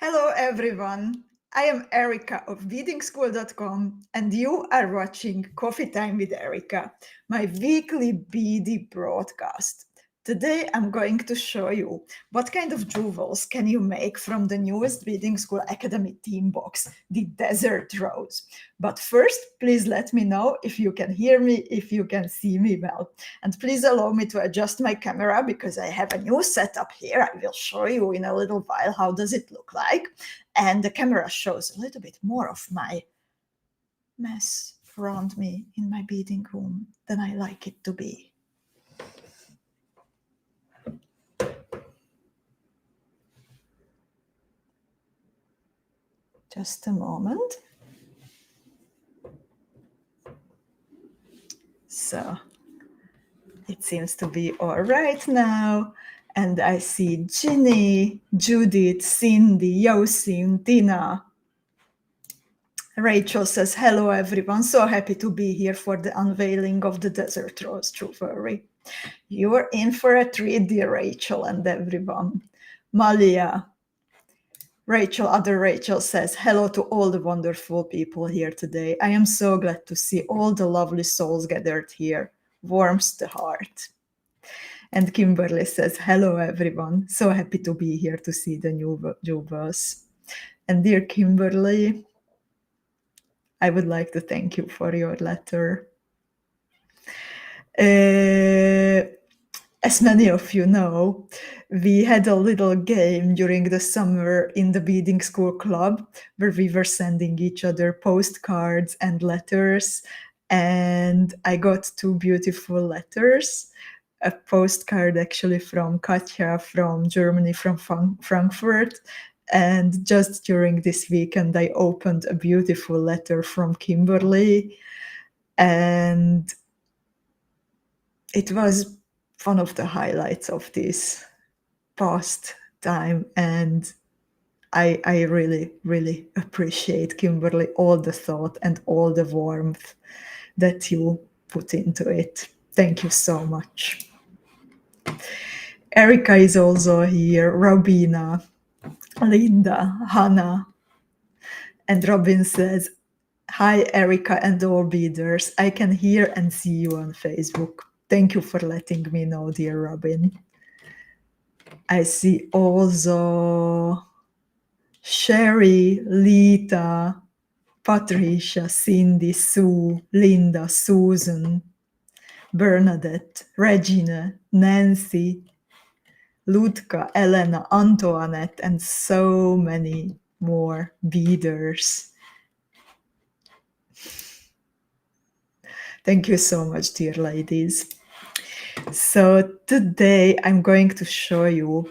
Hello everyone, I am Erika of beadingschool.com and you are watching Coffee Time with Erika, my weekly beady broadcast. Today I'm going to show you what kind of jewels can you make from the newest Beading School Academy Theme Box, the Desert Rose. But first, please let me know if you can hear me, if you can see me well. And please allow me to adjust my camera because I have a new setup here. I will show you in a little while how does it look like. And the camera shows a little bit more of my mess around me in my beading room than I like it to be. Just a moment. So it seems to be all right now. And I see Ginny, Judith, Cindy, Yosin, Tina. Rachel says, hello everyone, so happy to be here for the unveiling of the Desert Rose Jewelry. You're in for a treat, dear Rachel and everyone. Malia. Other Rachel says, hello to all the wonderful people here today. I am so glad to see all the lovely souls gathered here. Warms the heart. And Kimberly says, hello everyone. So happy to be here to see the new jewels. And dear Kimberly, I would like to thank you for your letter. As many of you know, we had a little game during the summer in the Beading School Club where we were sending each other postcards and letters. And I got two beautiful letters. A postcard actually from Katja from Germany, from Frankfurt. And just during this weekend, I opened a beautiful letter from Kimberly. And it was one of the highlights of this past time. And I really, really appreciate, Kimberly, all the thought and all the warmth that you put into it. Thank you so much. Erika is also here, Robina, Linda, Hannah. And Robin says, hi, Erika and all beaders. I can hear and see you on Facebook. Thank you for letting me know, dear Robin. I see also Sherry, Lita, Patricia, Cindy, Sue, Linda, Susan, Bernadette, Regina, Nancy, Ludka, Elena, Antoinette, and so many more beaders. Thank you so much, dear ladies. So today I'm going to show you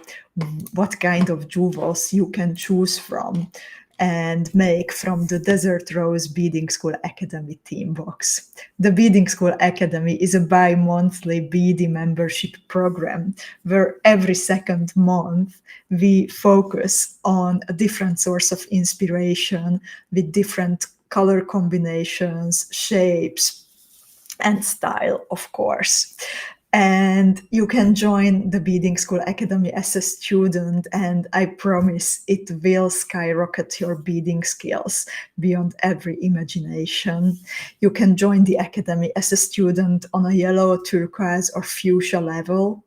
what kind of jewels you can choose from and make from the Desert Rose Beading School Academy Theme Box. The Beading School Academy is a bi-monthly beading membership program where every second month we focus on a different source of inspiration with different color combinations, shapes, and style, of course. And you can join the Beading School Academy as a student, and I promise it will skyrocket your beading skills beyond every imagination. You can join the Academy as a student on a yellow, turquoise, or fuchsia level.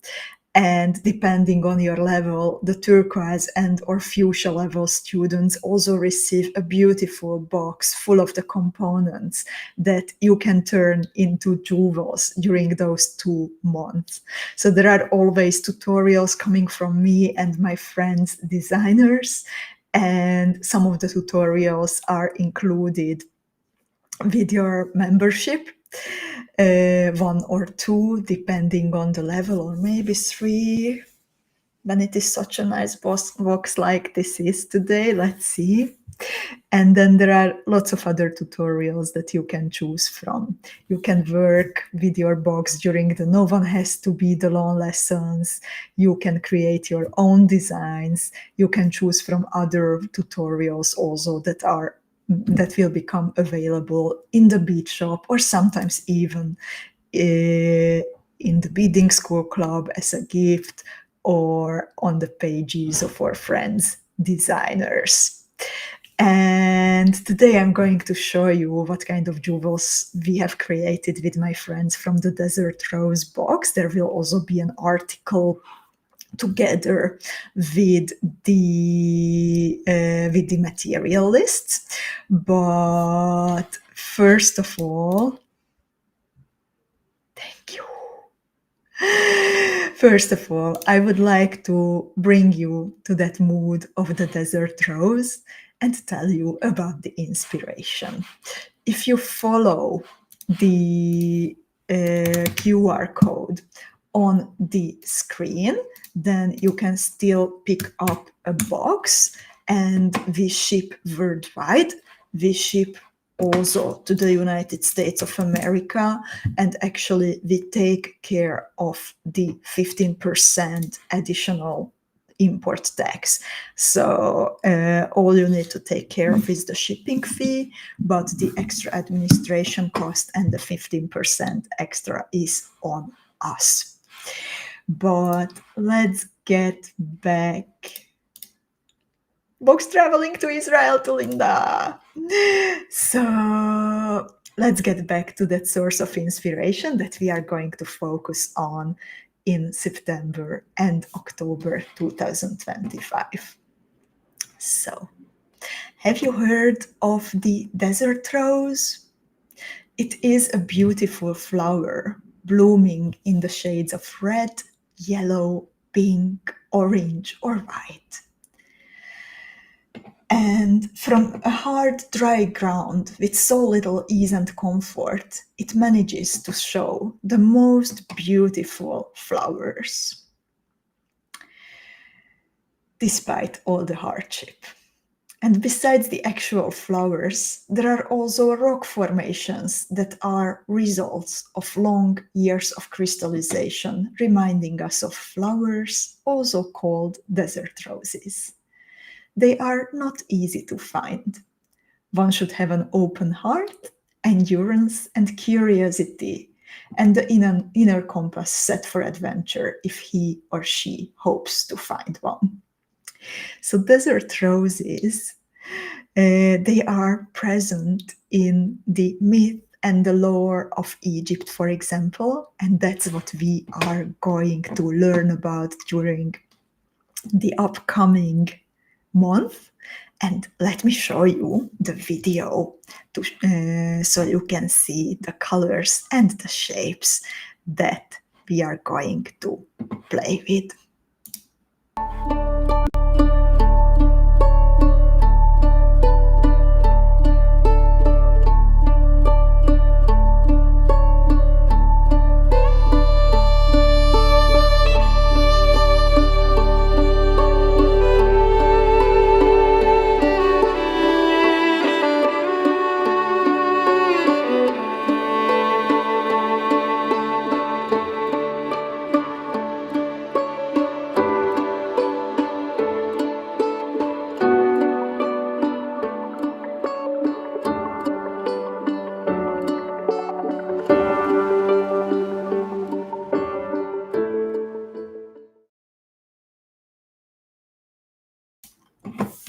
And depending on your level, the turquoise and or fuchsia level students also receive a beautiful box full of the components that you can turn into jewels during those 2 months. So there are always tutorials coming from me and my friends designers, and some of the tutorials are included with your membership. 1 or 2 depending on the level, or maybe 3 when it is such a nice box like this is today. Let's see. And then there are lots of other tutorials that you can choose from. You can work with your box during the No One Has to Bead Alone lessons. You can create your own designs. You can choose from other tutorials also that will become available in the bead shop, or sometimes even in the Beading School Club as a gift, or on the pages of our friends' designers. And today I'm going to show you what kind of jewels we have created with my friends from the Desert Rose box. There will also be an article together with the material lists. But first of all, thank you. First of all, I would like to bring you to that mood of the Desert Rose and tell you about the inspiration. If you follow the QR code on the screen, then you can still pick up a box, and we ship worldwide. We ship also to the United States of America, and actually we take care of the 15% additional import tax. So all you need to take care of is the shipping fee, but the extra administration cost and the 15% extra is on us. But let's get back. Box traveling to Israel to Linda. So let's get back to that source of inspiration that we are going to focus on in September and October 2025. So, have you heard of the desert rose? It is a beautiful flower blooming in the shades of red, yellow, pink, orange, or white. And from a hard, dry ground with so little ease and comfort, it manages to show the most beautiful flowers, despite all the hardship. And besides the actual flowers, there are also rock formations that are results of long years of crystallization, reminding us of flowers, also called desert roses. They are not easy to find. One should have an open heart, endurance, and curiosity, and the inner compass set for adventure if he or she hopes to find one. So desert roses, they are present in the myth and the lore of Egypt, for example, and that's what we are going to learn about during the upcoming month. And let me show you the video so you can see the colors and the shapes that we are going to play with.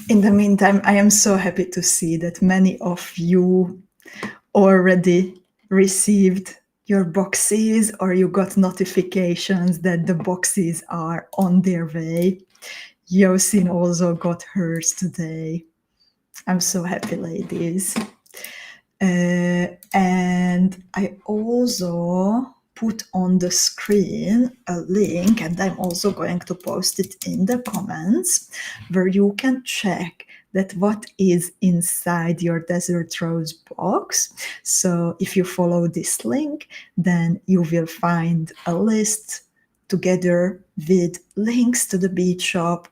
In the meantime, I am so happy to see that many of you already received your boxes, or you got notifications that the boxes are on their way. Yosin also got hers today. I'm so happy, ladies. And I also put on the screen a link, and I'm also going to post it in the comments, where you can check that what is inside your Desert Rose box. So if you follow this link, then you will find a list together with links to the bead shop,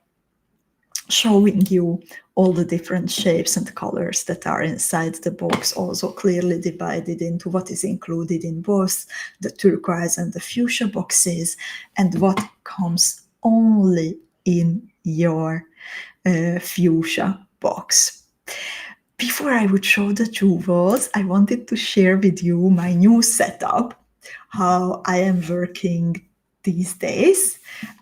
showing you all the different shapes and colors that are inside the box, also clearly divided into what is included in both the turquoise and the fuchsia boxes, and what comes only in your fuchsia box. Before I would show the jewels, I wanted to share with you my new setup, how I am working these days.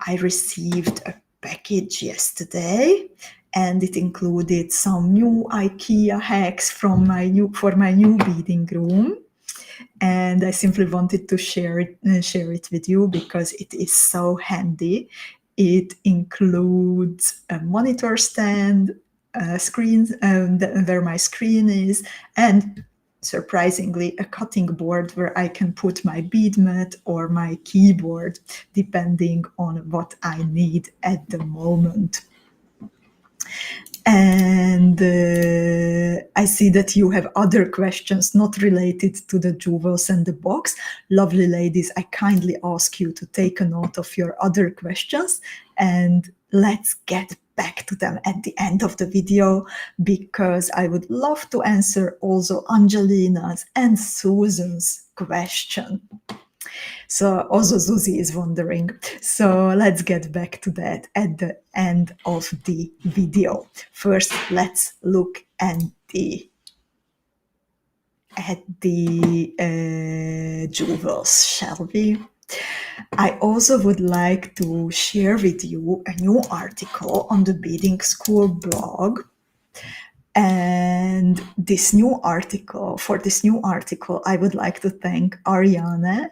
I received a package yesterday, and it included some new IKEA hacks for my new beading room. And I simply wanted to share it with you because it is so handy. It includes a monitor stand, a screen where my screen is, and surprisingly a cutting board where I can put my bead mat or my keyboard depending on what I need at the moment. And I see that you have other questions not related to the jewels and the box. Lovely ladies, I kindly ask you to take a note of your other questions, and let's get back to them at the end of the video, because I would love to answer also Angelina's and Susan's question. So also Susie is wondering. So let's get back to that at the end of the video. First, let's look at the jewels, shall we? I also would like to share with you a new article on the Beading School blog. And for this new article, I would like to thank Ariane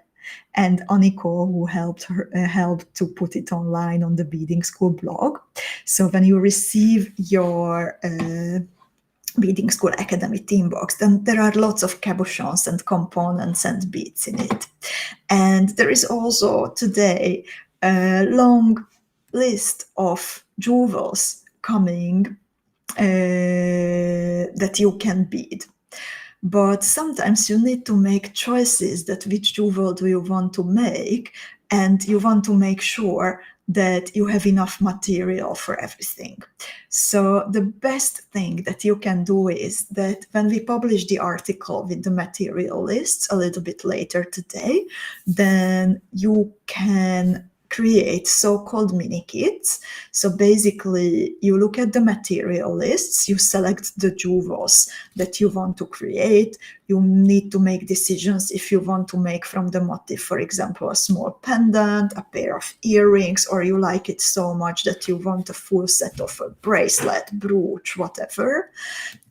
and Aniko, who helped to put it online on the Beading School blog. So when you receive your Beading School Academy Theme Box, then there are lots of cabochons and components and beads in it. And there is also today a long list of jewels coming that you can bead. But sometimes you need to make choices that which jewel do you want to make, and you want to make sure that you have enough material for everything. So the best thing that you can do is that when we publish the article with the material lists a little bit later today, then you can create so-called mini kits. So basically you look at the material lists, you select the jewels that you want to create. You need to make decisions if you want to make from the motif, for example, a small pendant, a pair of earrings, or you like it so much that you want a full set of a bracelet, brooch, whatever.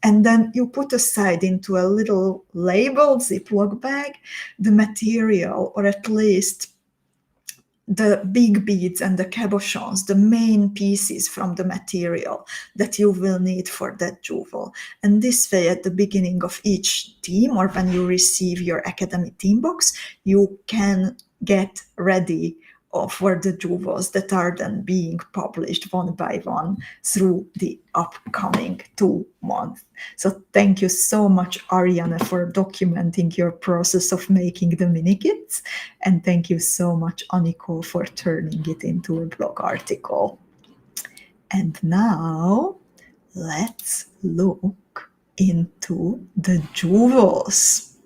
And then you put aside into a little labeled Ziploc bag the material, or at least the big beads and the cabochons, the main pieces from the material that you will need for that jewel. And this way, at the beginning of each theme, or when you receive your Academy Theme Box, you can get ready for the jewels that are then being published one by one through the upcoming 2 months. So thank you so much, Ariane, for documenting your process of making the mini kits. And thank you so much, Aniko, for turning it into a blog article. And now let's look into the jewels.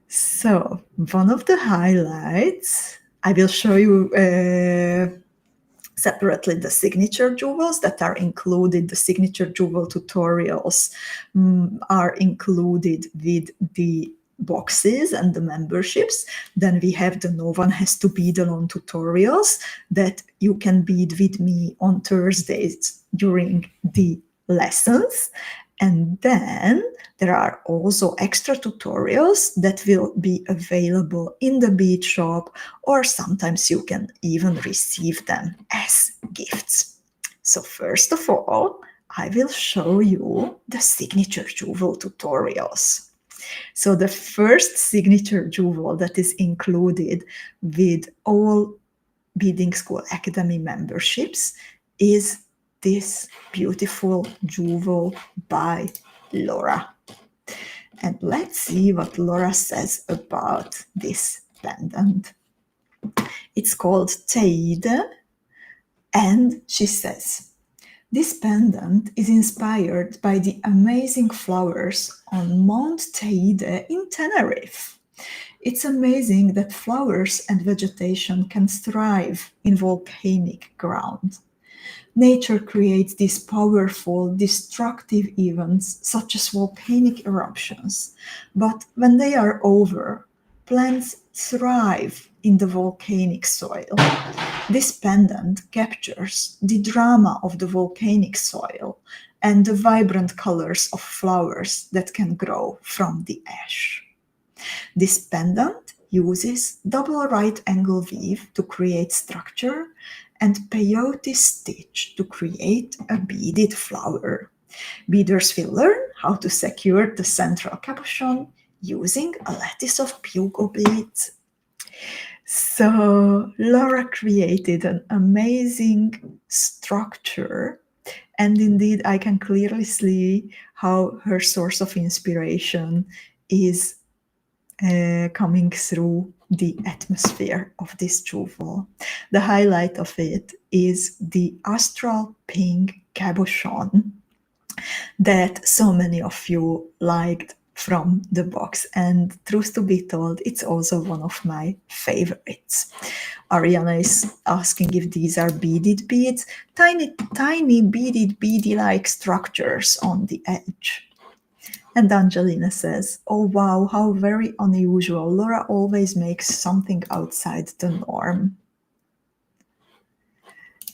So one of the highlights, I will show you separately the signature jewels that are included. The signature jewel tutorials are included with the boxes and the memberships. Then we have the No One Has to Bead Alone tutorials that you can bead with me on Thursdays during the lessons. And then there are also extra tutorials that will be available in the bead shop, or sometimes you can even receive them as gifts. So first of all, I will show you the signature jewel tutorials. So the first signature jewel that is included with all Beading School Academy memberships is this beautiful jewel by Laura. And let's see what Laura says about this pendant. It's called Teide, and she says, this pendant is inspired by the amazing flowers on Mount Teide in Tenerife. It's amazing that flowers and vegetation can thrive in volcanic ground. Nature creates these powerful, destructive events such as volcanic eruptions. But when they are over, plants thrive in the volcanic soil. This pendant captures the drama of the volcanic soil and the vibrant colors of flowers that can grow from the ash. This pendant uses double right angle weave to create structure and peyote stitch to create a beaded flower. Beaders will learn how to secure the central cabochon using a lattice of bugle beads. So Laura created an amazing structure, and indeed I can clearly see how her source of inspiration is coming through the atmosphere of this jewel. The highlight of it is the astral pink cabochon that so many of you liked from the box, and truth to be told, it's also one of my favorites. Ariana is asking if these are beaded beads, tiny beaded beady-like structures on the edge. And Angelina says, oh wow, how very unusual. Laura always makes something outside the norm.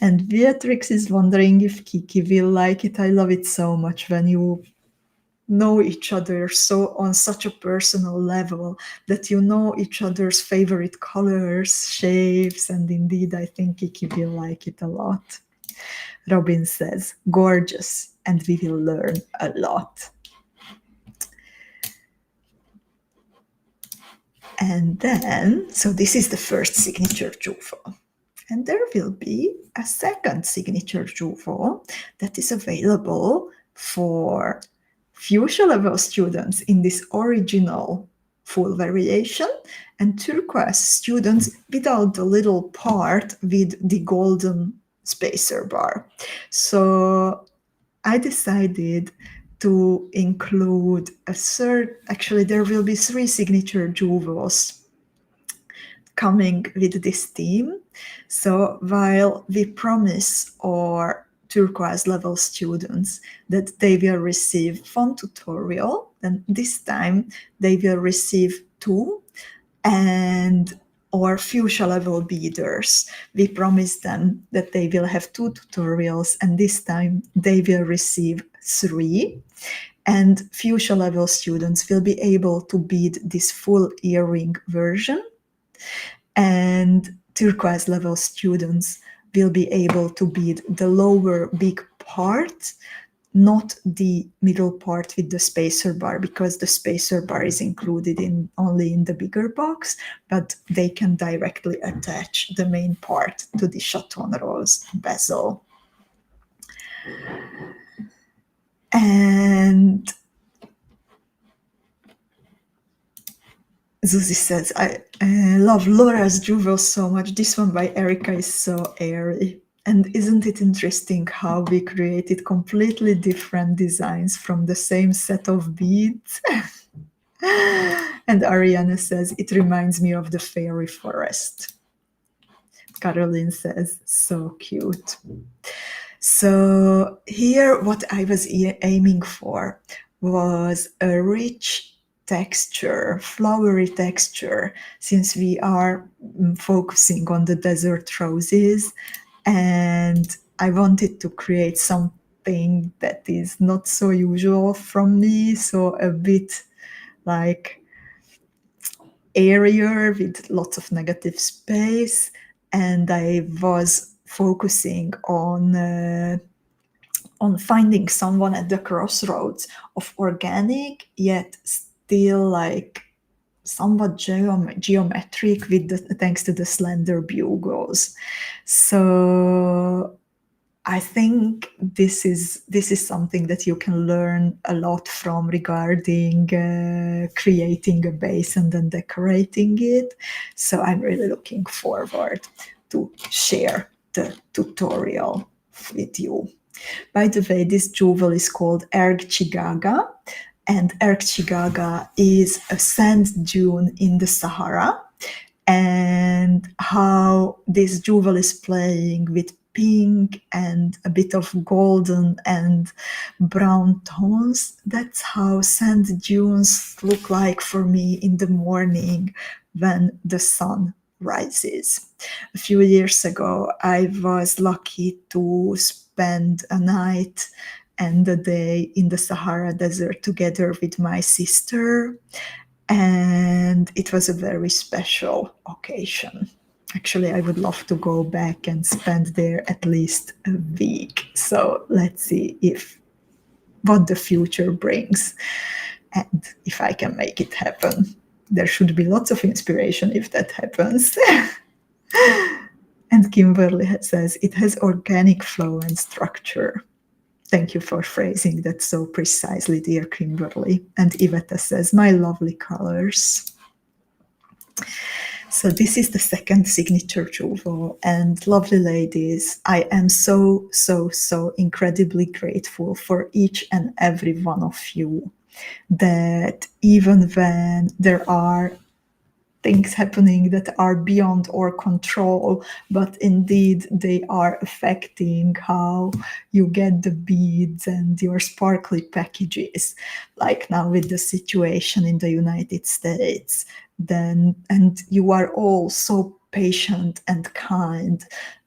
And Beatrix is wondering if Kiki will like it. I love it so much when you know each other so on such a personal level that you know each other's favorite colors, shapes, and indeed I think Kiki will like it a lot. Robin says, gorgeous, and we will learn a lot. And then, so this is the first signature jewel. And there will be a second signature jewel that is available for fuchsia level students in this original full variation, and turquoise students without the little part with the golden spacer bar. So I decided to include a third, actually there will be 3 signature jewels coming with this theme. So while we promise our turquoise level students that they will receive one tutorial, then this time they will receive 2, and our fuchsia level beaders, we promise them that they will have 2 tutorials, and this time they will receive 3. And fuchsia level students will be able to bead this full earring version, and turquoise level students will be able to bead the lower big part, not the middle part with the spacer bar, because the spacer bar is included only in the bigger box, but they can directly attach the main part to the chaton rose bezel. And Zuzi says, I love Laura's jewel so much. This one by Erika is so airy. And isn't it interesting how we created completely different designs from the same set of beads? And Ariana says, it reminds me of the fairy forest. Caroline says, so cute. So here what I was aiming for was a rich texture, flowery texture, since we are focusing on the desert roses, and I wanted to create something that is not so usual from me, so a bit like airier with lots of negative space, and I was focusing on finding someone at the crossroads of organic yet still like somewhat geometric with thanks to the slender bugles. So I think this is something that you can learn a lot from regarding creating a base and then decorating it. So I'm really looking forward to share the tutorial with you. By the way, this jewel is called Erg-Chigaga, and Erg-Chigaga is a sand dune in the Sahara, and how this jewel is playing with pink and a bit of golden and brown tones. That's how sand dunes look like for me in the morning when the sun rises. A few years ago, I was lucky to spend a night and a day in the Sahara Desert together with my sister, and it was a very special occasion. Actually, I would love to go back and spend there at least a week. So let's see if what the future brings and if I can make it happen. There should be lots of inspiration if that happens. And Kimberly says it has organic flow and structure. Thank you for phrasing that so precisely, dear Kimberly. And Iveta says, my lovely colors. So this is the second signature jewel, and lovely ladies, I am so incredibly grateful for each and every one of you, that even when there are things happening that are beyond our control, but indeed they are affecting how you get the beads and your sparkly packages, like now with the situation in the United States, then, and you are all so patient and kind.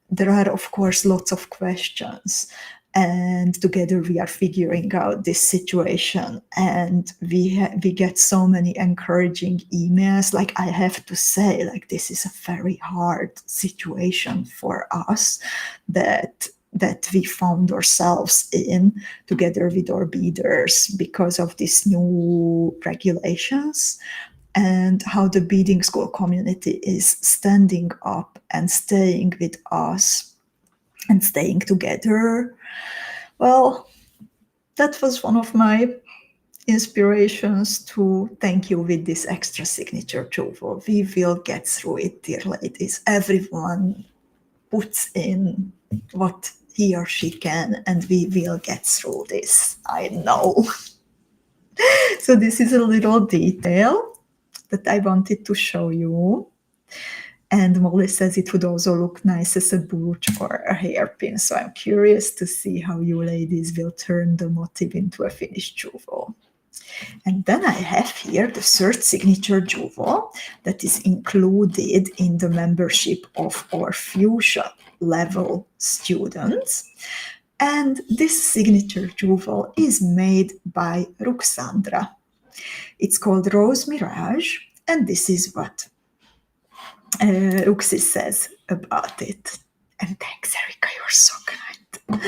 There are, of course, lots of questions, and together we are figuring out this situation, and we get so many encouraging emails. Like, I have to say, like, this is a very hard situation for us that we found ourselves in together with our beaders because of these new regulations, and how the beading school community is standing up and staying with us and staying together. Well, that was one of my inspirations to thank you with this extra signature jewel. We will get through it, dear ladies. Everyone puts in what he or she can, and we will get through this. I know. So this is a little detail that I wanted to show you. And Molly says it would also look nice as a brooch or a hairpin. So I'm curious to see how you ladies will turn the motif into a finished jewel. And then I have here the third signature jewel that is included in the membership of our fusion level students. And this signature jewel is made by Ruxandra. It's called Rose Mirage, and this is what Ruxi says about it. And thanks, Erika, you're so kind.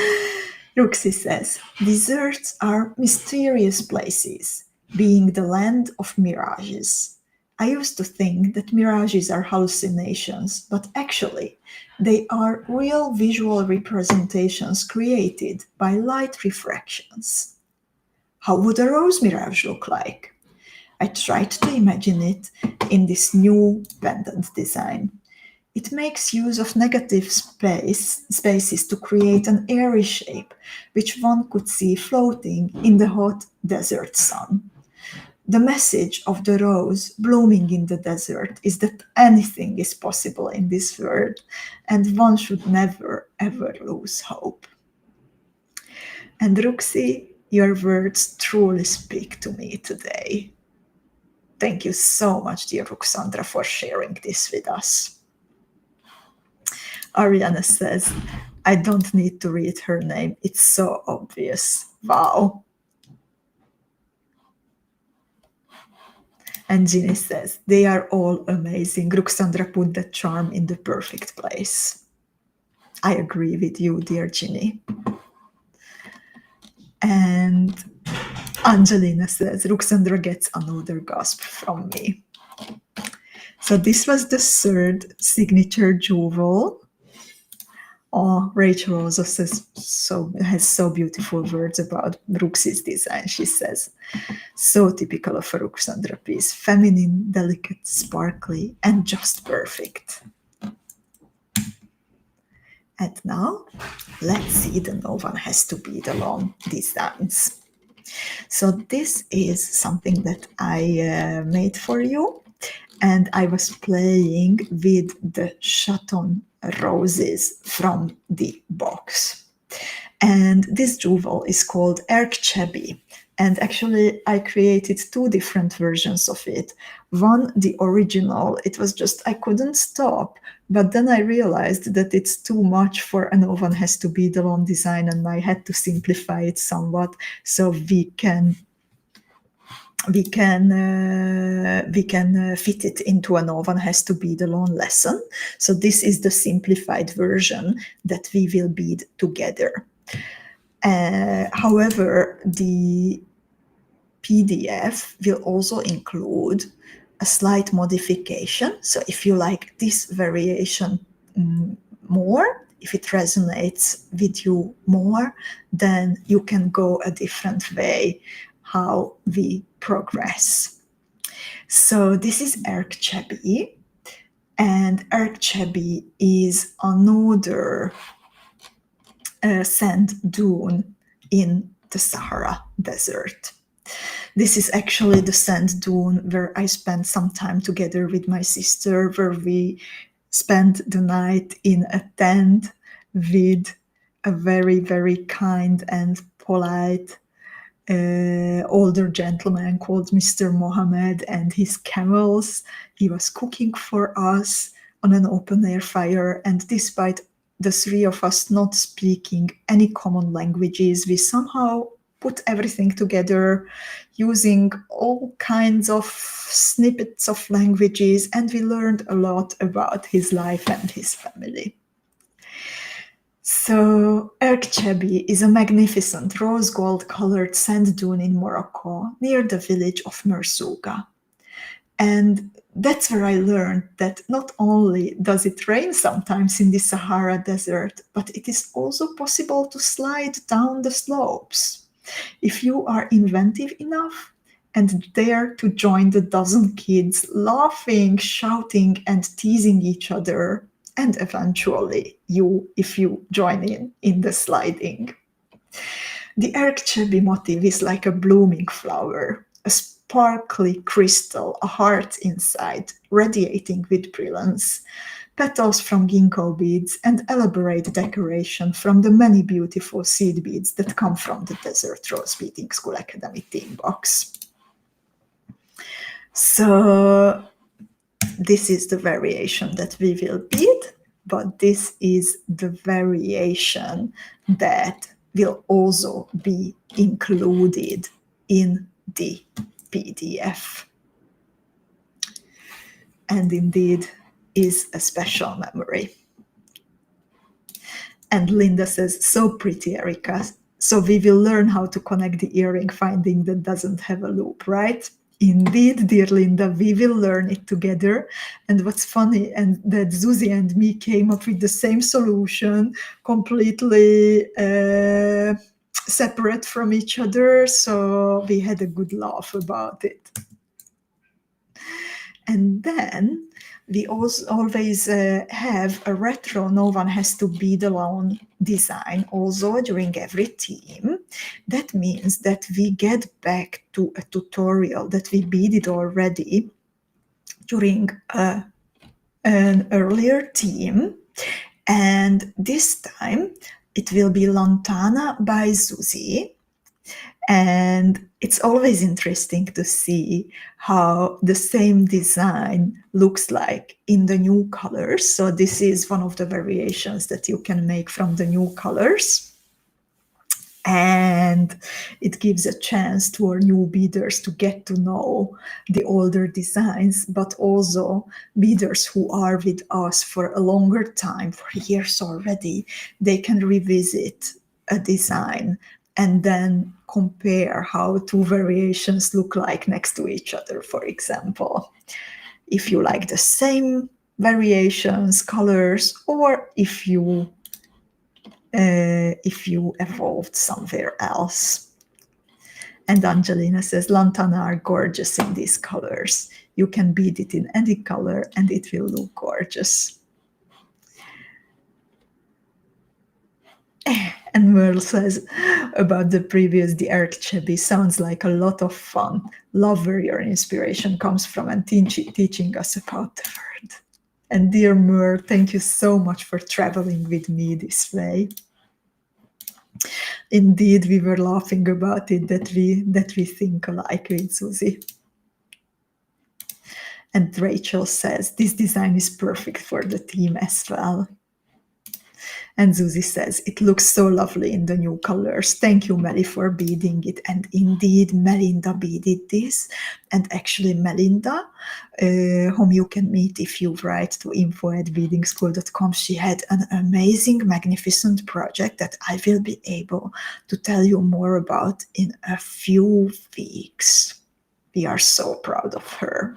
Ruxi says, deserts are mysterious places, being the land of mirages. I used to think that mirages are hallucinations, but actually, they are real visual representations created by light refractions. How would a rose mirage look like? I tried to imagine it in this new pendant design. It makes use of negative spaces to create an airy shape, which one could see floating in the hot desert sun. The message of the rose blooming in the desert is that anything is possible in this world, and one should never, ever lose hope. And Ruxi, your words truly speak to me today. Thank you so much, dear Ruxandra, for sharing this with us. Ariana says, I don't need to read her name. It's so obvious. Wow. And Ginny says, they are all amazing. Ruxandra put that charm in the perfect place. I agree with you, dear Ginny. And Angelina says, Ruxandra gets another gasp from me. So this was the third signature jewel. Oh, Rachel also says has so beautiful words about Ruxi's design. She says, so typical of a Ruxandra piece, feminine, delicate, sparkly, and just perfect. And now, let's see the No One Has to Bead Alone designs. So this is something that I made for you, and I was playing with the Chaton roses from the box. And this jewel is called Erk Chebi, And actually, I created two different versions of it. One, the original, it was just, I couldn't stop. But then I realized that it's too much for a no one has to be the long design, and I had to simplify it somewhat so we can fit it into a no one has to bead alone lesson. So this is the simplified version that we will bead together. However, the PDF will also include a slight modification. So if you like this variation more, if it resonates with you more, then you can go a different way how we progress. So this is Erika, and Erika is another sand dune in the Sahara Desert. This is actually the sand dune where I spent some time together with my sister, where we spent the night in a tent with a very, very kind and polite older gentleman called Mr. Mohammed and his camels. He was cooking for us on an open air fire, and despite the three of us not speaking any common languages, we somehow put everything together using all kinds of snippets of languages, and we learned a lot about his life and his family. So Erika is a magnificent rose gold colored sand dune in Morocco near the village of Merzouga. And that's where I learned that not only does it rain sometimes in the Sahara Desert, but it is also possible to slide down the slopes. If you are inventive enough and dare to join the dozen kids laughing, shouting, and teasing each other, and eventually you, if you join in the sliding. The Erika motif is like a blooming flower, a sparkly crystal, a heart inside, radiating with brilliance, petals from ginkgo beads, and elaborate decoration from the many beautiful seed beads that come from the Desert Rose Beadingschool Academy Theme Box. So this is the variation that we will bead, but this is the variation that will also be included in the PDF. And indeed is a special memory. And Linda says, so pretty, Erika. So we will learn how to connect the earring finding that doesn't have a loop, right? Indeed, dear Linda, we will learn it together. And what's funny, and that Zuzi and me came up with the same solution, completely separate from each other. So we had a good laugh about it. And then we also always have a retro no one has to bead alone design also during every theme. That means that we get back to a tutorial that we beaded already during an earlier theme, and this time it will be Lantana by Zuzi. And it's always interesting to see how the same design looks like in the new colors. So this is one of the variations that you can make from the new colors. And it gives a chance to our new beaders to get to know the older designs, but also beaders who are with us for a longer time, for years already, they can revisit a design and then compare how two variations look like next to each other, for example. If you like the same variations, colors, or if you evolved somewhere else. And Angelina says, Lantana are gorgeous in these colors. You can bead it in any color and it will look gorgeous. And Merle says about the previous, the Erika sounds like a lot of fun. Love where your inspiration comes from and teaching us about the word. And dear Merle, thank you so much for traveling with me this way. Indeed, we were laughing about it that we think alike with Susie. And Rachel says, this design is perfect for the theme as well. And Susie says, it looks so lovely in the new colors. Thank you, Melly, for beading it. And indeed, Melinda beaded this. And actually, Melinda, whom you can meet if you write to info@beadingschool.com, she had an amazing, magnificent project that I will be able to tell you more about in a few weeks. We are so proud of her.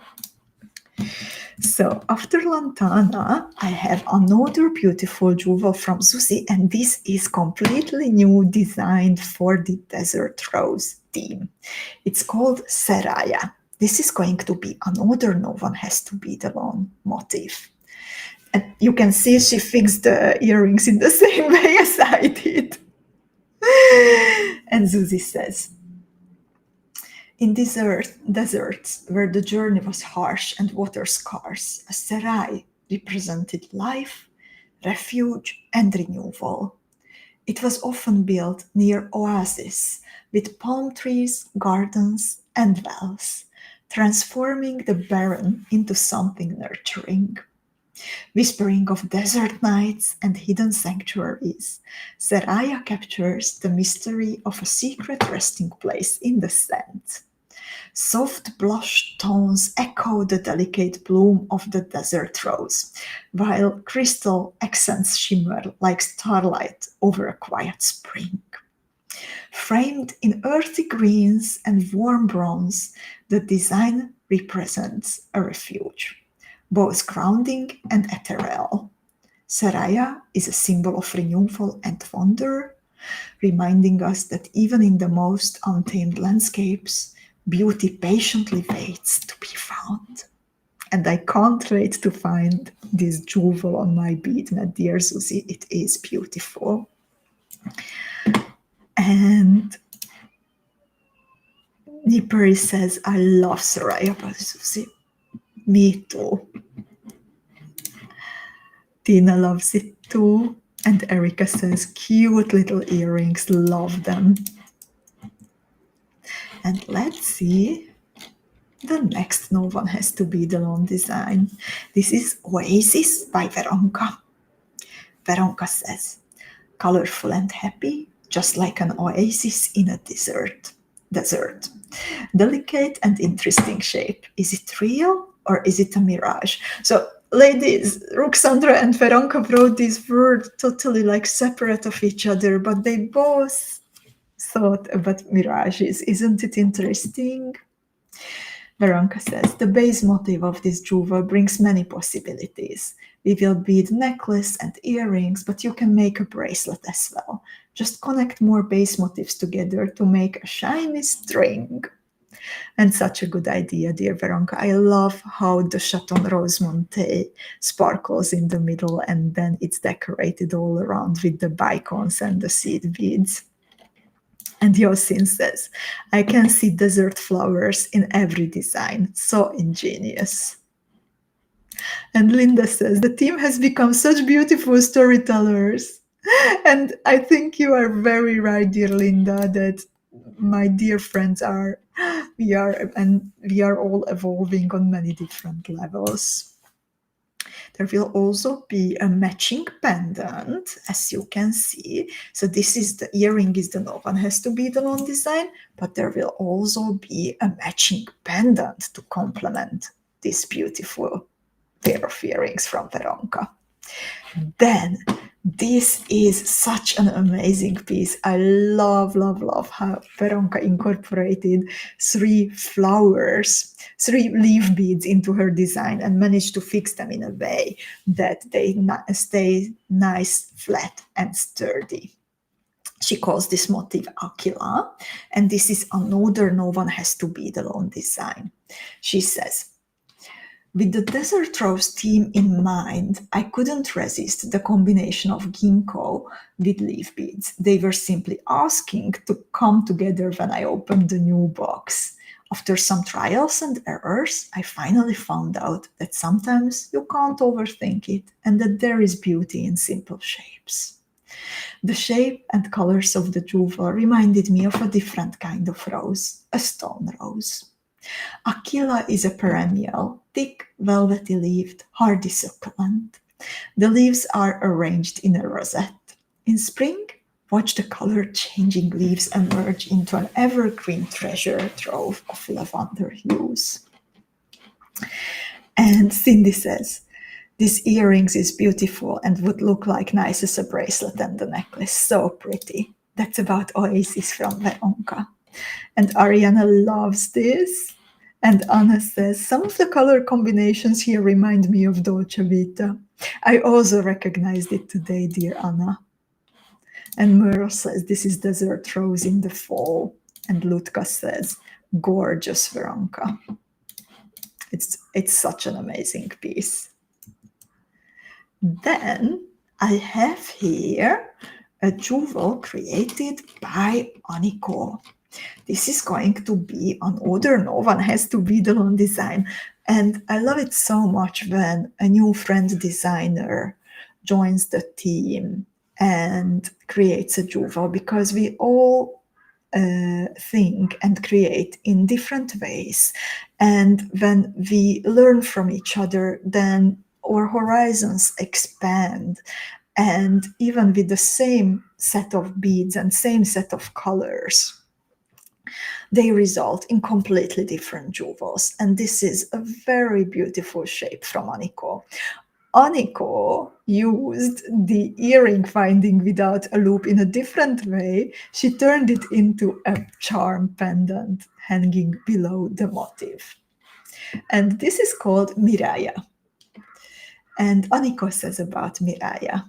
So after Lantana, I have another beautiful jewel from Susie, and this is completely new, designed for the Desert Rose theme. It's called Seraya. This is going to be another No One Has to Be Alone motif. And you can see she fixed the earrings in the same way as I did. And Susie says, in deserts where the journey was harsh and water scarce, a serai represented life, refuge, and renewal. It was often built near oases with palm trees, gardens, and wells, transforming the barren into something nurturing. Whispering of desert nights and hidden sanctuaries, Seraya captures the mystery of a secret resting place in the sand. Soft blush tones echo the delicate bloom of the desert rose, while crystal accents shimmer like starlight over a quiet spring. Framed in earthy greens and warm bronze, the design represents a refuge, both grounding and ethereal. Seraya is a symbol of renewal and wonder, reminding us that even in the most untamed landscapes, beauty patiently waits to be found. And I can't wait to find this jewel on my bead, my dear Susie. It is beautiful. And Niperi says, I love Seraya by Susie. Me too. Tina loves it too. And Erika says, cute little earrings, love them. And let's see the next No One Has to Be Alone design. This is Oasis by Veronka. Veronka says, colorful and happy, just like an oasis in a desert. Delicate and interesting shape. Is it real or is it a mirage? So ladies, Ruxandra and Veronka wrote these words totally like separate of each other, but they both thought about mirages. Isn't it interesting? Veronka says, the base motif of this jewel brings many possibilities. We will bead necklace and earrings, but you can make a bracelet as well. Just connect more base motifs together to make a shiny string. And such a good idea, dear Veronka. I love how the Chaton Rosemonte sparkles in the middle and then it's decorated all around with the bicons and the seed beads. And Yosin says, I can see desert flowers in every design. So ingenious. And Linda says, the team has become such beautiful storytellers. And I think you are very right, dear Linda, that my dear friends we are all evolving on many different levels. There will also be a matching pendant, as you can see. So this is the earring is the No One Has to Be Alone design, but there will also be a matching pendant to complement this beautiful pair of earrings from Veronka. Then this is such an amazing piece. I love how Veronka incorporated 3 leaf beads into her design and managed to fix them in a way that they stay nice, flat, and sturdy. She calls this motif Aquila, and this is another No One Has to Be Alone design. She says, with the Desert Rose theme in mind, I couldn't resist the combination of ginkgo with leaf beads. They were simply asking to come together when I opened the new box. After some trials and errors, I finally found out that sometimes you can't overthink it and that there is beauty in simple shapes. The shape and colors of the jewel reminded me of a different kind of rose, a stone rose. Aquila is a perennial, thick, velvety-leaved, hardy succulent. The leaves are arranged in a rosette. In spring, watch the color-changing leaves emerge into an evergreen treasure trove of lavender hues. And Cindy says, this earrings is beautiful and would look like nice as a bracelet and a necklace. So pretty. That's about Oasis from Veronka. And Ariana loves this. And Anna says, some of the color combinations here remind me of Dolce Vita. I also recognized it today, dear Anna. And Merle says, this is desert rose in the fall. And Lutka says, gorgeous Veronka. It's such an amazing piece. Then I have here a jewel created by Aniko. This is going to be an Oder No One Has to Be Alone design. And I love it so much when a new friend designer joins the team and creates a jewel, because we all think and create in different ways. And when we learn from each other, then our horizons expand. And even with the same set of beads and same set of colors, they result in completely different jewels. And this is a very beautiful shape from Aniko. Aniko used the earring finding without a loop in a different way. She turned it into a charm pendant hanging below the motif. And this is called Miraya. And Aniko says about Miraya,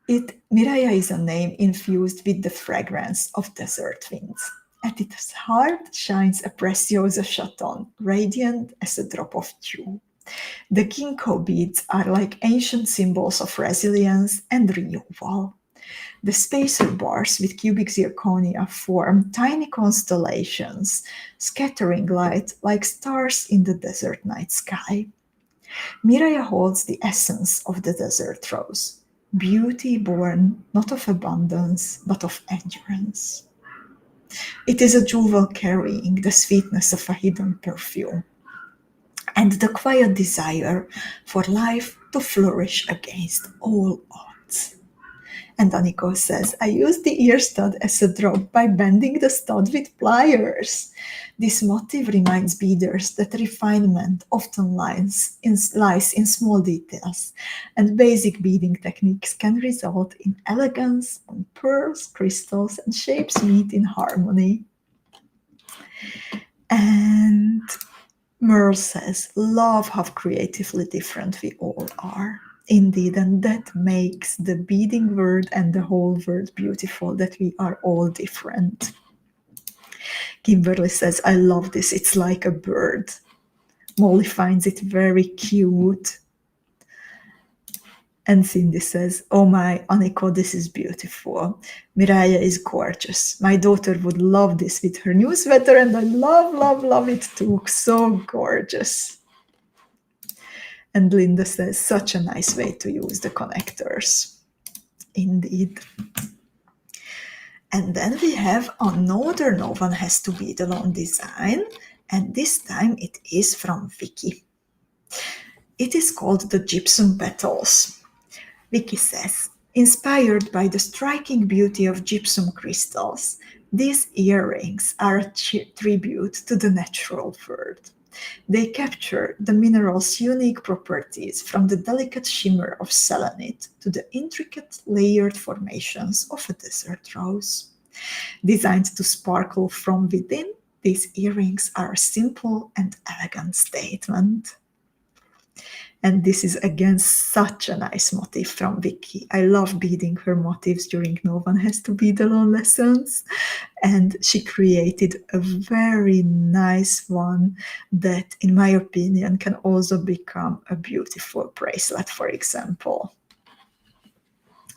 Miraya is a name infused with the fragrance of desert winds. At its heart shines a preciosa chaton, radiant as a drop of dew. The ginkgo beads are like ancient symbols of resilience and renewal. The spacer bars with cubic zirconia form tiny constellations, scattering light like stars in the desert night sky. Miraya holds the essence of the desert rose, beauty born not of abundance, but of endurance. It is a jewel carrying the sweetness of a hidden perfume and the quiet desire for life to flourish against all odds. And Aniko says, I use the ear stud as a drop by bending the stud with pliers. This motif reminds beaders that refinement often lies in small details, and basic beading techniques can result in elegance when pearls, crystals, and shapes meet in harmony. And Merle says, love how creatively different we all are. Indeed, and that makes the beading word and the whole word beautiful, that we are all different. Kimberly says, I love this, it's like a bird. Molly finds it very cute. And Cindy says, oh my, Aniko, this is beautiful. Miraya is gorgeous. My daughter would love this with her new sweater, and I love, love, love it too. So gorgeous. And Linda says, such a nice way to use the connectors. Indeed. And then we have another No One Has to Be Alone design, and this time it is from Vicky. It is called the Gypsum Petals. Vicky says, inspired by the striking beauty of gypsum crystals, these earrings are a tribute to the natural world. They capture the mineral's unique properties, from the delicate shimmer of selenite to the intricate layered formations of a desert rose. Designed to sparkle from within, these earrings are a simple and elegant statement. And this is again such a nice motif from Vicky. I love beading her motifs during No One Has to Be Alone lessons. And she created a very nice one that, in my opinion, can also become a beautiful bracelet, for example.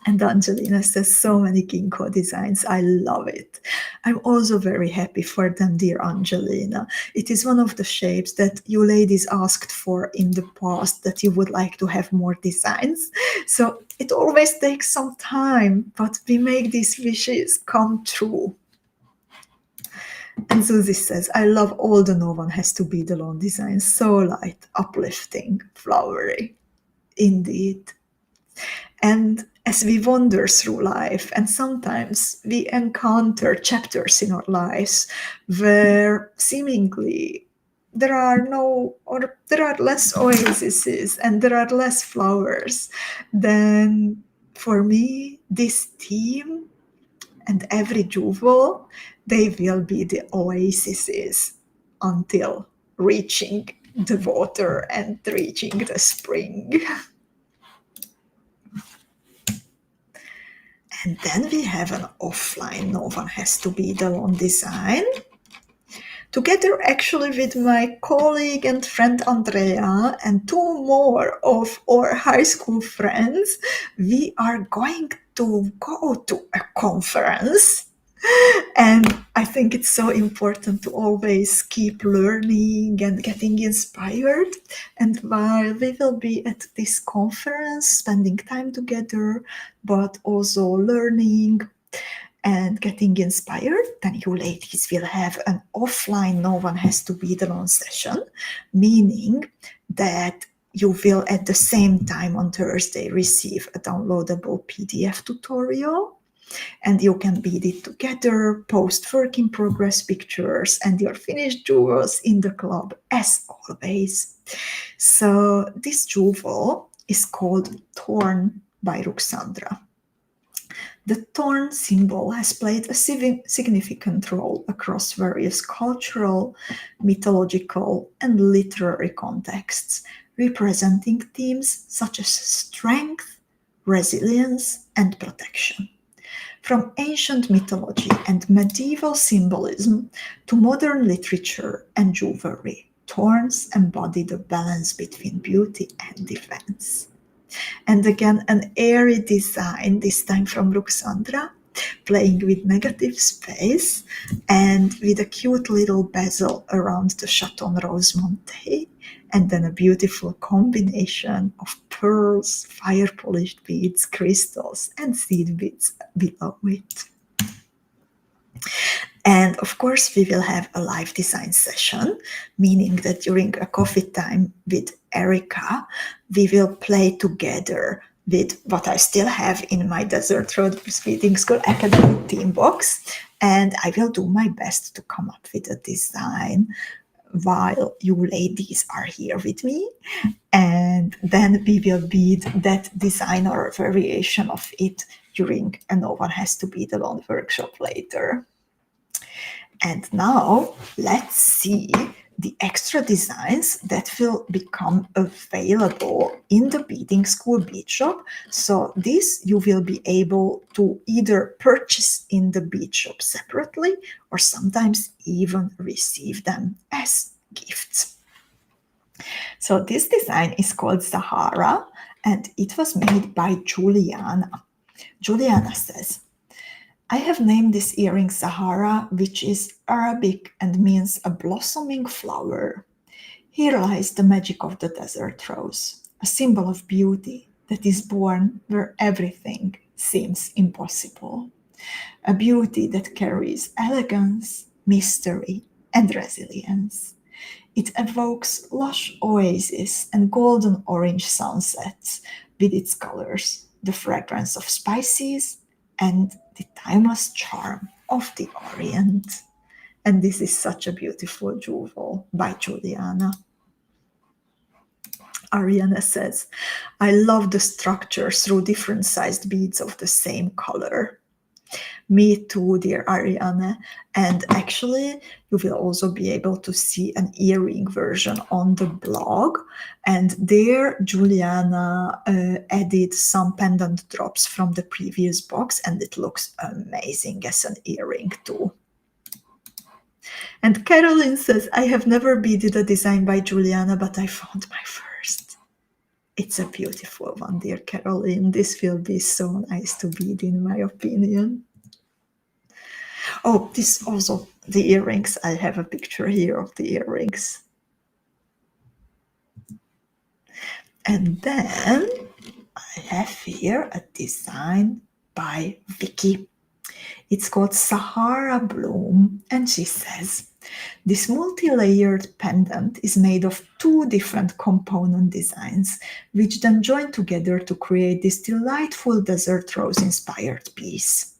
And Angelina says, so many ginkgo designs. I love it. I'm also very happy for them, dear Angelina. It is one of the shapes that you ladies asked for in the past, that you would like to have more designs. So it always takes some time, but we make these wishes come true. And Susie says, I love all the No One Has to Be Alone designs. So light, uplifting, flowery. Indeed. And as we wander through life, and sometimes we encounter chapters in our lives where seemingly there are no, or there are less oases and there are less flowers, then for me, this theme and every jewel, they will be the oases until reaching the water and reaching the spring. And then we have an offline No One Has to Be Alone design. Together actually with my colleague and friend Andrea and two more of our high school friends, we are going to go to a conference. And I think it's so important to always keep learning and getting inspired. And while we will be at this conference, spending time together, but also learning and getting inspired, then you ladies will have an offline No One Has to Be Alone session, meaning that you will at the same time on Thursday receive a downloadable PDF tutorial, and you can bead it together, post work in progress pictures and your finished jewels in the club as always. So this jewel is called Torn by Ruxandra. The thorn symbol has played a significant role across various cultural, mythological, and literary contexts, representing themes such as strength, resilience, and protection. From ancient mythology and medieval symbolism to modern literature and jewelry, thorns embody the balance between beauty and defense. And again, an airy design, this time from Ruxandra, playing with negative space and with a cute little bezel around the chaton rose montée, and then a beautiful combination of pearls, fire-polished beads, crystals, and seed beads below it. And of course, we will have a live design session, meaning that during a coffee time with Erika, we will play together with what I still have in my Desert Road Beadingschool Academy Theme Box. And I will do my best to come up with a design while you ladies are here with me. And then we will bead that design or a variation of it during a No One Has to Be Alone workshop later. And now let's see the extra designs that will become available in the Beading School bead shop. So this you will be able to either purchase in the bead shop separately or sometimes even receive them as gifts. So this design is called Sahara and it was made by Juliana. Juliana says, I have named this earring Sahara, which is Arabic and means a blossoming flower. Here lies the magic of the desert rose, a symbol of beauty that is born where everything seems impossible. A beauty that carries elegance, mystery, and resilience. It evokes lush oases and golden orange sunsets with its colors, the fragrance of spices, and the timeless charm of the Orient. And this is such a beautiful jewel by Juliana. Ariana says, I love the structure through different sized beads of the same color. Me too, dear Ariana. And actually, you will also be able to see an earring version on the blog. And there, Juliana added some pendant drops from the previous box, and it looks amazing as an earring too. And Caroline says, I have never beaded a design by Juliana, but I found my first. It's a beautiful one, dear Caroline. This will be so nice to bead, in my opinion. Oh, this also, the earrings. I have a picture here of the earrings. And then I have here a design by Vicky. It's called Sahara Bloom, and she says, this multi-layered pendant is made of 2 different component designs, which then join together to create this delightful desert rose-inspired piece.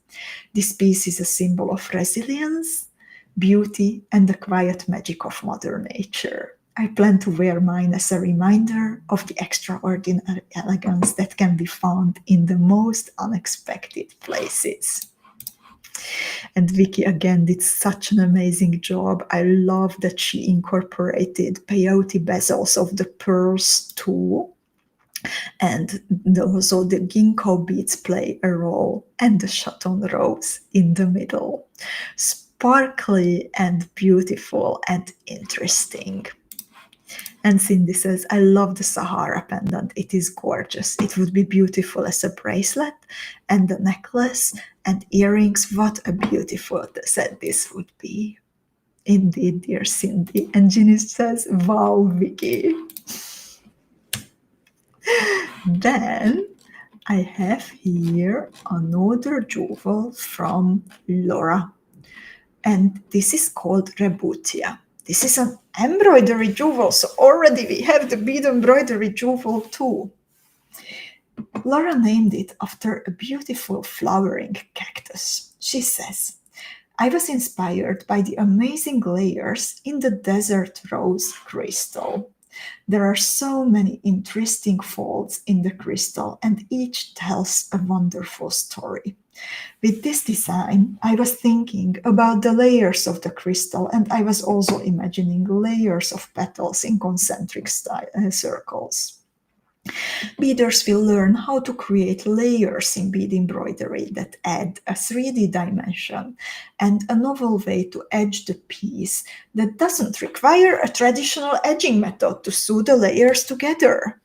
This piece is a symbol of resilience, beauty, and the quiet magic of Mother Nature. I plan to wear mine as a reminder of the extraordinary elegance that can be found in the most unexpected places. And Vicky again did such an amazing job. I love that she incorporated peyote bezels of the pearls too. And also the ginkgo beads play a role, and the chaton rose in the middle. Sparkly and beautiful and interesting. And Cindy says, I love the Sahara pendant. It is gorgeous. It would be beautiful as a bracelet, and the necklace and earrings. What a beautiful set this would be. Indeed, dear Cindy. And Ginny says, wow, Vicky. Then I have here another jewel from Laura. And this is called Rebutia. This is an embroidery jewel, so already we have the bead embroidery jewel too. Laura named it after a beautiful flowering cactus. She says, I was inspired by the amazing layers in the desert rose crystal. There are so many interesting folds in the crystal, and each tells a wonderful story. With this design, I was thinking about the layers of the crystal, and I was also imagining layers of petals in concentric circles. Beaders will learn how to create layers in bead embroidery that add a 3D dimension and a novel way to edge the piece that doesn't require a traditional edging method to sew the layers together.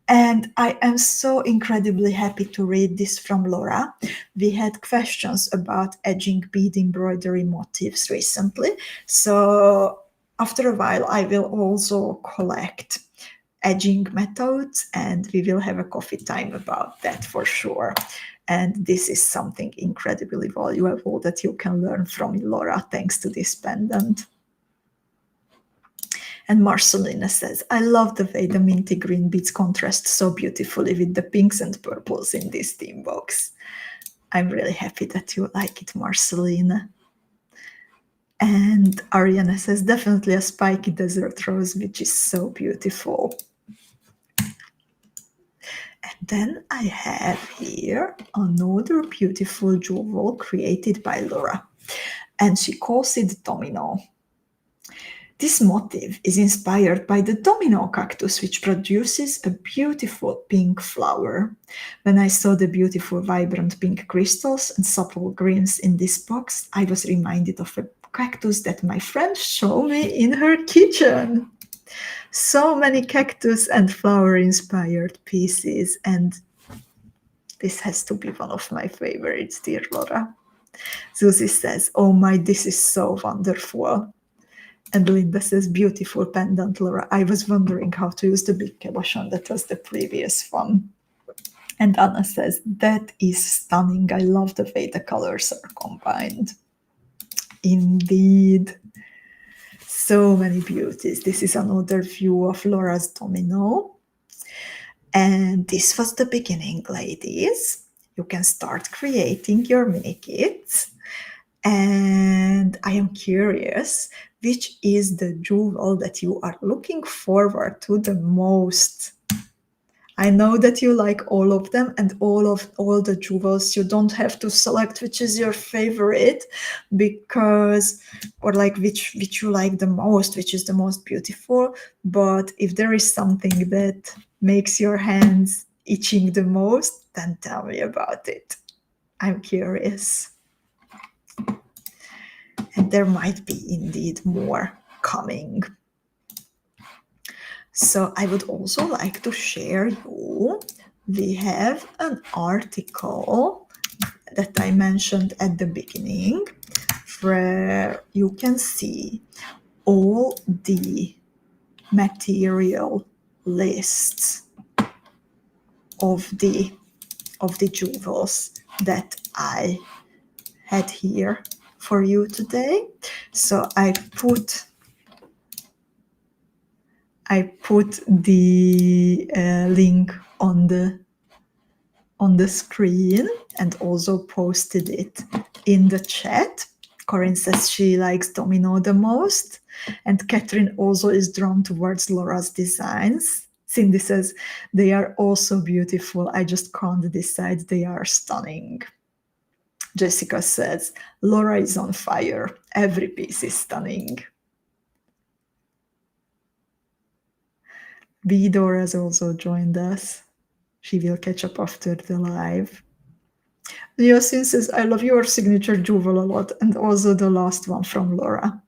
And I am so incredibly happy to read this from Laura. We had questions about edging bead embroidery motifs recently. So after a while, I will also collect edging methods, and we will have a coffee time about that for sure. And this is something incredibly valuable that you can learn from Laura thanks to this pendant. And Marcelina says, I love the way the minty green beads contrast so beautifully with the pinks and purples in this theme box. I'm really happy that you like it, Marcelina. And Ariana says, definitely a spiky desert rose, which is so beautiful. And then I have here another beautiful jewel created by Laura, and she calls it Domino. This motif is inspired by the domino cactus, which produces a beautiful pink flower. When I saw the beautiful vibrant pink crystals and subtle greens in this box, I was reminded of a cactus that my friend showed me in her kitchen. So many cactus and flower inspired pieces, and this has to be one of my favorites, dear Laura. Susie says, oh my, this is so wonderful. And Linda says, beautiful pendant, Laura. I was wondering how to use the big cabochon. That was the previous one. And Anna says, that is stunning. I love the way the colors are combined. Indeed. So many beauties. This is another view of Laura's domino. And this was the beginning, ladies. You can start creating your mini kits. And I am curious, which is the jewel that you are looking forward to the most? I know that you like all of them and all the jewels. You don't have to select which is your favorite, because, or like which you like the most, which is the most beautiful. But if there is something that makes your hands itching the most, then tell me about it. I'm curious. And there might be indeed more coming. So I would also like to share you, we have an article that I mentioned at the beginning where you can see all the material lists of the jewels that I had here for you today. So I put the link on the screen and also posted it in the chat. Corinne says she likes Domino the most, and Catherine also is drawn towards Laura's designs. Cindy says they are also beautiful. I just can't decide. They are stunning. Jessica says Laura is on fire. Every piece is stunning. Vidor has also joined us. She will catch up after the live. Yosin says, I love your signature jewel a lot, and also the last one from Laura.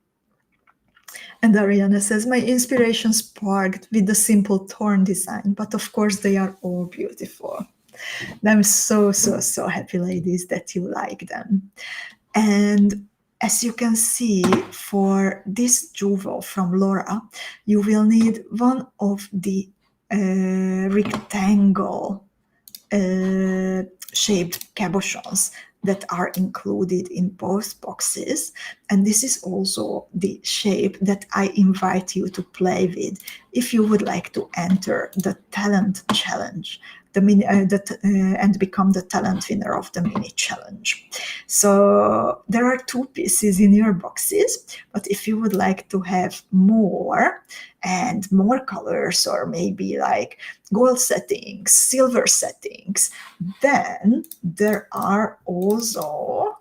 And Ariana says, my inspiration sparked with the simple torn design, but of course they are all beautiful. And I'm so happy, ladies, that you like them. And as you can see, for this jewel from Laura, you will need one of the rectangle shaped cabochons that are included in both boxes. And this is also the shape that I invite you to play with if you would like to enter the talent challenge and become the talent winner of the mini challenge. So there are 2 pieces in your boxes, but if you would like to have more and more colors, or maybe like gold settings, silver settings, then there are also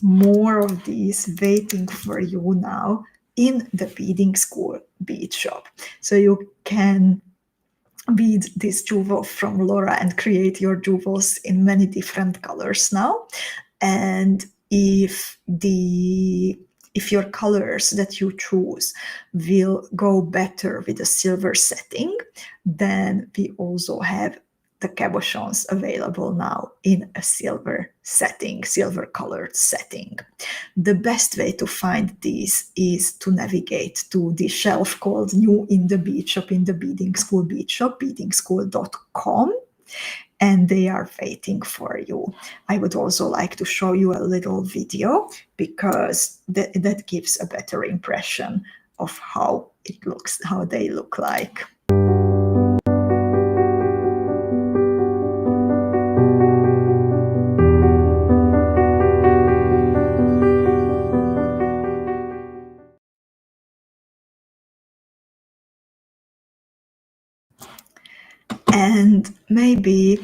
more of these waiting for you now in the beading school bead shop. So you can bead this jewel from Laura and create your jewels in many different colors now. And if your colors that you choose will go better with a silver setting, then we also have the cabochons available now in a silver setting, silver colored setting. The best way to find these is to navigate to the shelf called New in the Bead Shop in the Beading School Bead Shop, beadingschool.com. And they are waiting for you. I would also like to show you a little video because that gives a better impression of how it looks, how they look like. And maybe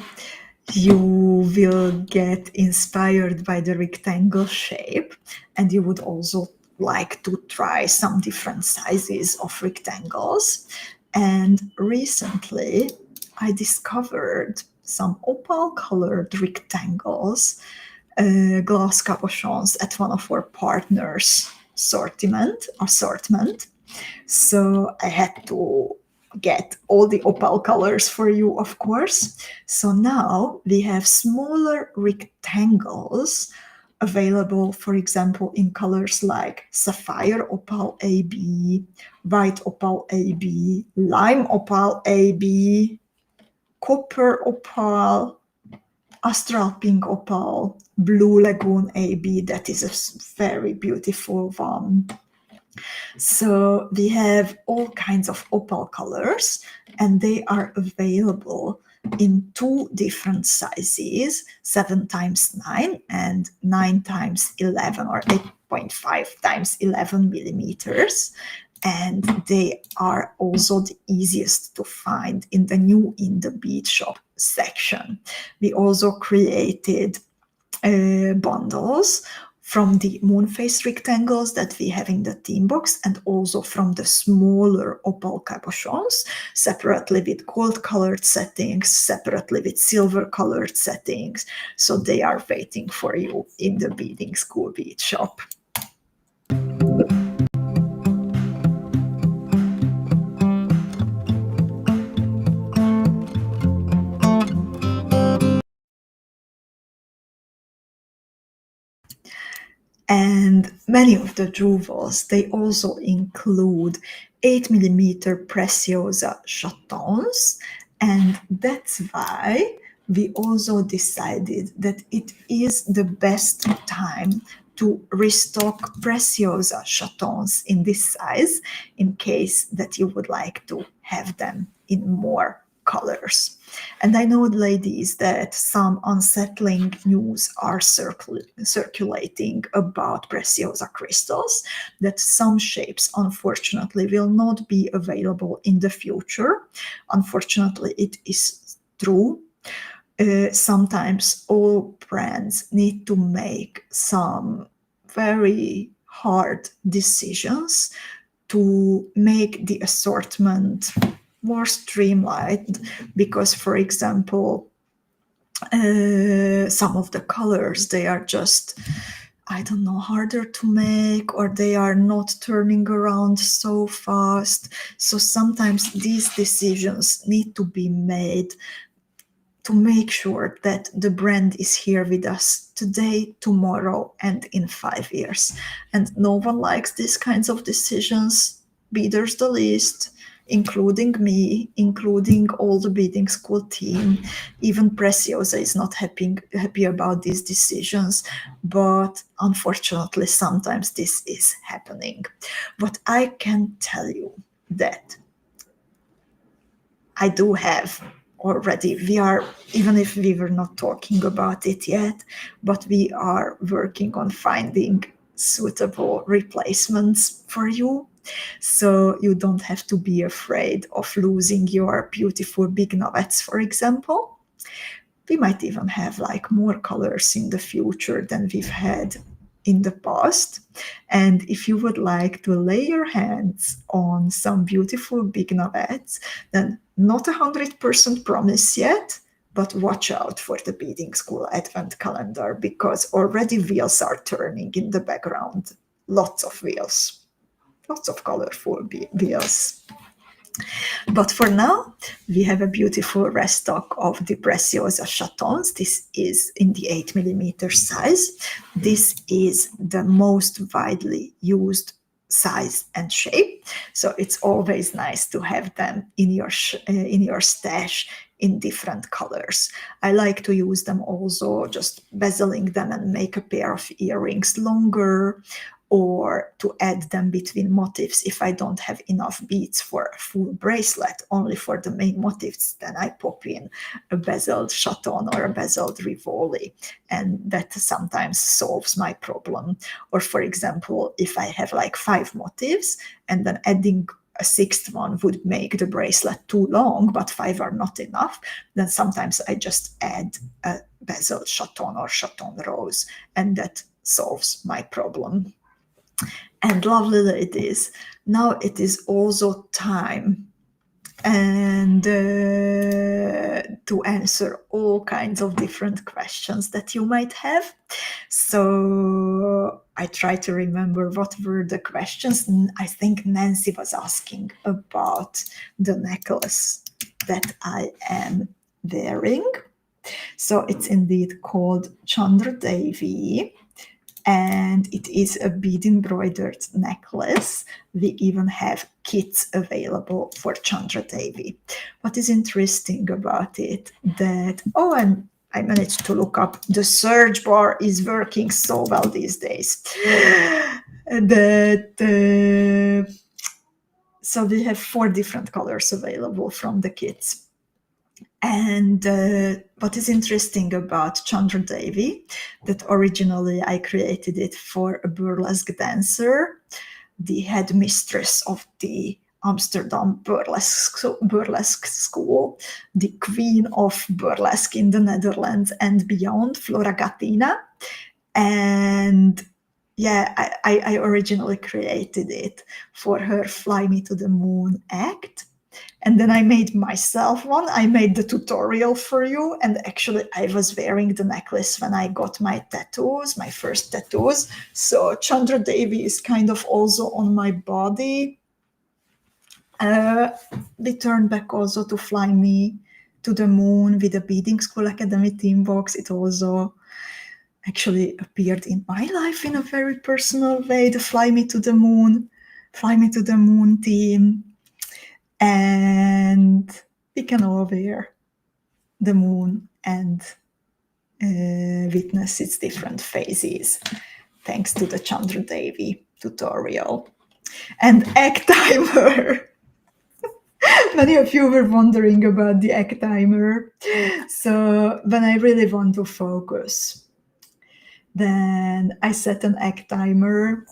you will get inspired by the rectangle shape, and you would also like to try some different sizes of rectangles. And recently I discovered some opal colored rectangles, glass cabochons at one of our partners' assortment. So I had to get all the opal colors for you, of course. So now we have smaller rectangles available, for example, in colors like sapphire opal AB, white opal AB, lime opal AB, copper opal, astral pink opal, blue lagoon AB. That is a very beautiful one. So we have all kinds of opal colors, and they are available in 2 different sizes, 7x9 and 9x11 or 8.5x11 millimeters. And they are also the easiest to find in the New in the Bead Shop section. We also created bundles from the moon face rectangles that we have in the theme box, and also from the smaller opal cabochons, separately with gold colored settings, separately with silver colored settings. So they are waiting for you in the Beading School Bead Shop. And many of the jewels, they also include 8mm Preciosa chatons, and that's why we also decided that it is the best time to restock Preciosa chatons in this size in case that you would like to have them in more colors. And I know, ladies, that some unsettling news are circulating about Preciosa crystals, that some shapes, unfortunately, will not be available in the future. Unfortunately, it is true. Sometimes all brands need to make some very hard decisions to make the assortment more streamlined, because, for example, some of the colors, they are just, I don't know, harder to make, or they are not turning around so fast. So sometimes these decisions need to be made to make sure that the brand is here with us today, tomorrow, and in 5 years. And no one likes these kinds of decisions, beaders the least, including me, including all the beading school team. Even Preciosa is not happy about these decisions, but unfortunately, sometimes this is happening. But I can tell you that I do have already. We are, even if we were not talking about it yet, but we are working on finding suitable replacements for you. So you don't have to be afraid of losing your beautiful big novets, for example. We might even have like more colors in the future than we've had in the past. And if you would like to lay your hands on some beautiful big novets, then not 100% promise yet, but watch out for the Beading School Advent Calendar, because already wheels are turning in the background. Lots of wheels, lots of colorful wheels. But for now, we have a beautiful restock of the Preciosa chatons. This is in the 8mm size. This is the most widely used size and shape. So it's always nice to have them in your stash in different colors. I like to use them also, just bezeling them and make a pair of earrings longer, or to add them between motifs. If I don't have enough beads for a full bracelet, only for the main motifs, then I pop in a bezeled chaton or a bezeled rivoli, and that sometimes solves my problem. Or, for example, if I have like 5 motifs and then adding a 6th one would make the bracelet too long, but 5 are not enough, then sometimes I just add a bezeled chaton or chaton rose, and that solves my problem. And lovely ladies, now it is also time and to answer all kinds of different questions that you might have. So I try to remember what were the questions. I think Nancy was asking about the necklace that I am wearing. So it's indeed called Chandra Devi, and it is a bead embroidered necklace. We even have kits available for Chandra Devi. What is interesting about it that, oh, and I managed to look up, the search bar is working so well these days. That so we have 4 different colors available from the kits. And what is interesting about Chandra Devi, that originally I created it for a burlesque dancer, the headmistress of the Amsterdam burlesque school, the queen of burlesque in the Netherlands and beyond, Flora Gattina. And yeah, I originally created it for her Fly Me to the Moon act. And then I made myself one. I made the tutorial for you. And actually, I was wearing the necklace when I got my tattoos, my first tattoos. So Chandra Devi is kind of also on my body. We turned back also to Fly Me to the Moon with the Beadingschool Academy Theme Box. It also actually appeared in my life in a very personal way, the Fly Me to the Moon theme. And we can all wear the moon and witness its different phases thanks to the Chandra Devi tutorial. And egg timer. Many of you were wondering about the egg timer. So when I really want to focus, then I set an egg timer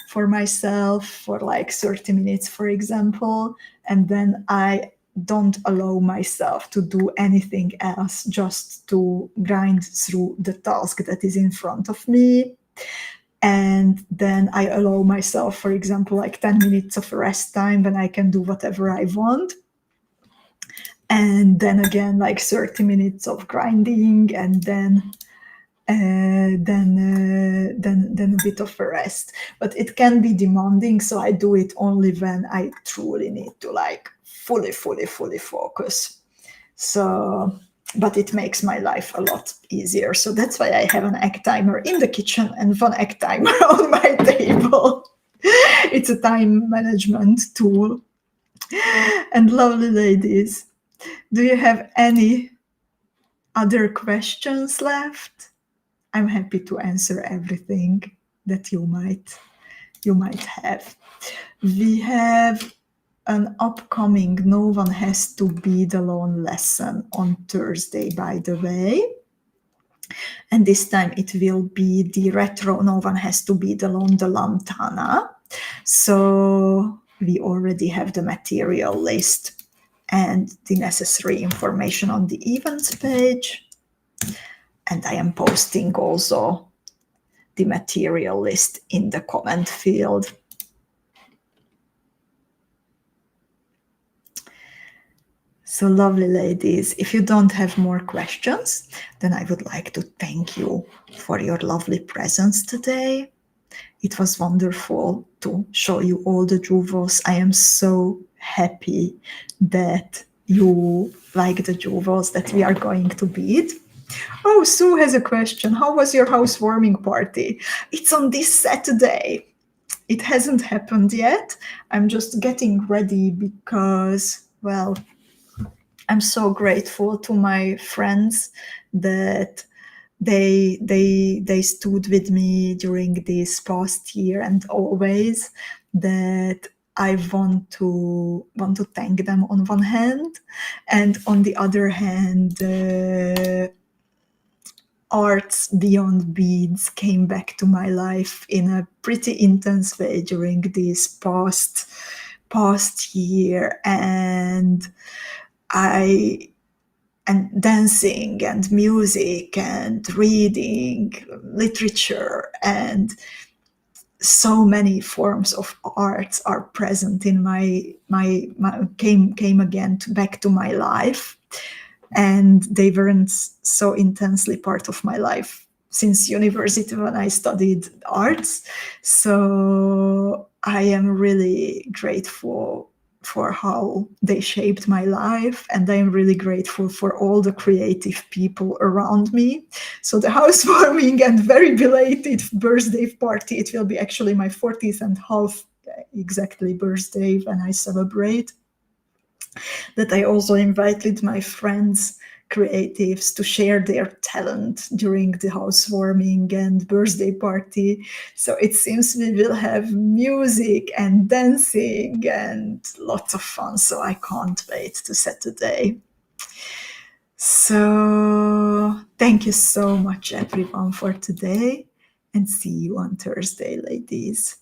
for myself for like 30 minutes, for example, and then I don't allow myself to do anything else, just to grind through the task that is in front of me. And then I allow myself, for example, like 10 minutes of rest time when I can do whatever I want. And then again, like 30 minutes of grinding, and then a bit of a rest. But it can be demanding, so I do it only when I truly need to like fully focus. So, but it makes my life a lot easier. So that's why I have an egg timer in the kitchen and one egg timer on my table. It's a time management tool. And lovely ladies, do you have any other questions left? I'm happy to answer everything that you might have. We have an upcoming No One Has to Bead Alone lesson on Thursday, by the way. And this time it will be the retro No One Has to Bead Alone, the Lantana. So we already have the material list and the necessary information on the events page. And I am posting also the material list in the comment field. So lovely ladies, if you don't have more questions, then I would like to thank you for your lovely presence today. It was wonderful to show you all the jewels. I am so happy that you like the jewels that we are going to bead. Oh, Sue has a question. How was your housewarming party? It's on this Saturday. It hasn't happened yet. I'm just getting ready because, well, I'm so grateful to my friends that they stood with me during this past year and always, that I want to thank them on one hand, and on the other hand, arts beyond beads came back to my life in a pretty intense way during this past year, and dancing and music and reading, literature, and so many forms of arts are present in my came again back to my life. And they weren't so intensely part of my life since university when I studied arts. So I am really grateful for how they shaped my life, and I'm really grateful for all the creative people around me. So the housewarming and very belated birthday party, it will be actually my 40th and half exactly birthday when I celebrate, that I also invited my friends creatives to share their talent during the housewarming and birthday party. So it seems we will have music and dancing and lots of fun. So I can't wait to Saturday. So thank you so much everyone for today, and see you on Thursday, ladies.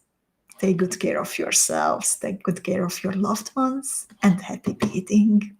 Take good care of yourselves, take good care of your loved ones, and happy beading.